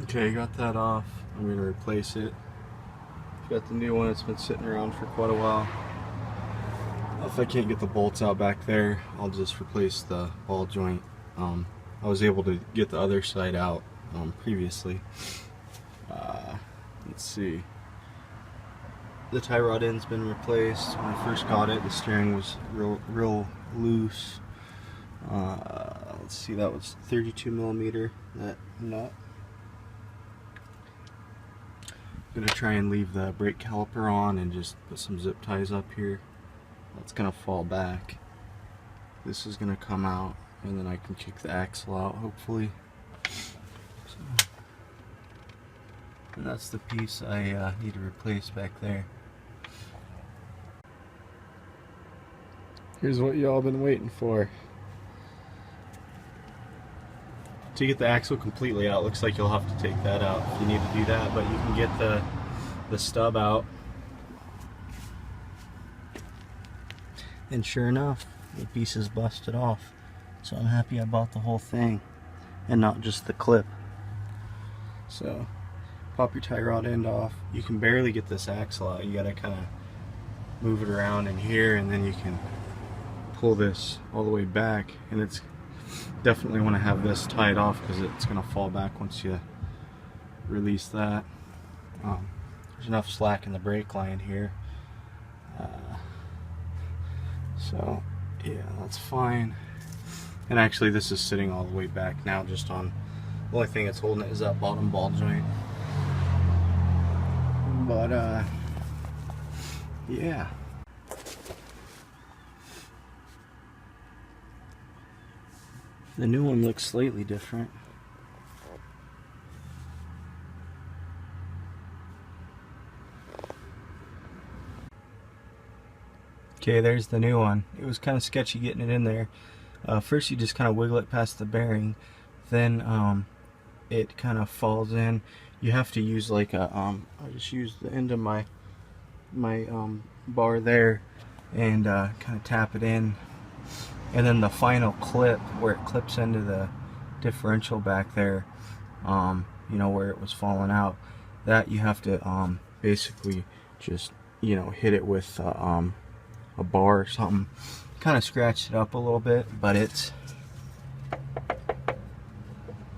Okay, got that off. I'm going to replace it. Got the new one. It's been sitting around for quite a while. If I can't get the bolts out back there, I'll just replace the ball joint. I was able to get the other side out previously. Let's see. The tie rod end's been replaced. When I first got it, the steering was real loose. Let's see, that was 32 millimeter, that nut. I'm gonna try and leave the brake caliper on and just put some zip ties up here. That's gonna fall back. This is gonna come out, and then I can kick the axle out, hopefully. So, and that's the piece I need to replace back there. Here's what y'all been waiting for. To get the axle completely out, looks like you'll have to take that out if you need to do that, but you can get the stub out. And sure enough, the piece is busted off. So I'm happy I bought the whole thing and not just the clip. So pop your tie rod end off. You can barely get this axle out. You gotta kind of move it around in here, and then you can pull this all the way back, and it's definitely want to have this tied off because it's going to fall back once you release that. There's enough slack in the brake line here, so yeah, that's fine. And actually this is sitting all the way back now, just on the only thing that's holding it is that bottom ball joint. But yeah, the new one looks slightly different. Okay, there's the new one. It was kind of sketchy getting it in there. First you just kind of wiggle it past the bearing, then it kind of falls in. You have to use like a, I just used the end of my bar there and kind of tap it in. And then the final clip where it clips into the differential back there, you know, where it was falling out, that you have to basically just, you know, hit it with a bar or something. Kind of scratched it up a little bit, but it's,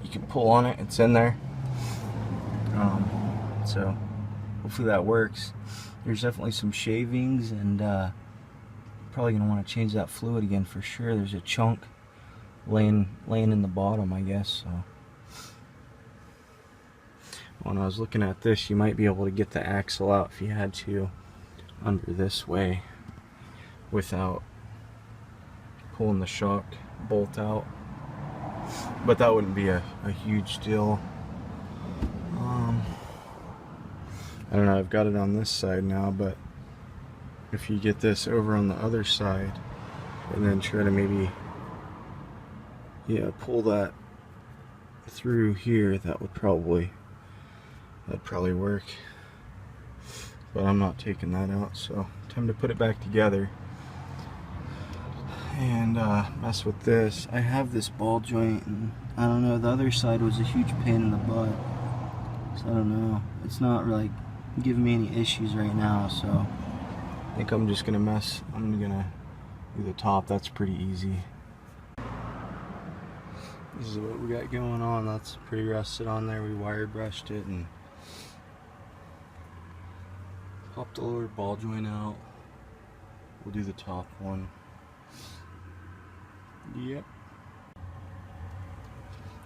you can pull on it, it's in there. So hopefully that works. There's definitely some shavings, and probably gonna want to change that fluid again for sure. There's a chunk laying in the bottom, I guess. So when I was looking at this, you might be able to get the axle out if you had to under this way without pulling the shock bolt out, but that wouldn't be a huge deal. I don't know, I've got it on this side now, but if you get this over on the other side and then try to maybe, yeah, pull that through here, that'd probably work. But I'm not taking that out, so time to put it back together and mess with this. I have this ball joint, and I don't know, the other side was a huge pain in the butt, so I don't know, it's not like giving me any issues right now. So I think I'm just gonna I'm gonna do the top. That's pretty easy. This is what we got going on. That's pretty rusted on there. We wire brushed it and popped the lower ball joint out. We'll do the top one. Yep.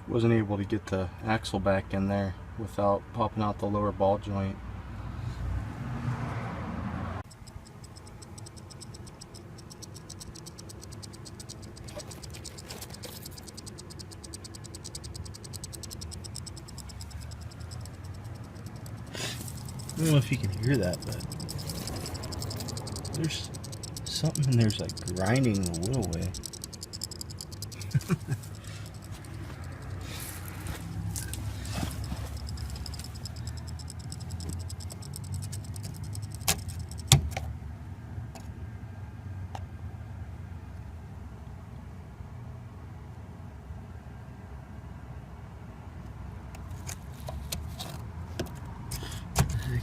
Wasn't able to get the axle back in there without popping out the lower ball joint. I don't know if you can hear that, but there's something in there's like grinding a little way.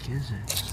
heck is it?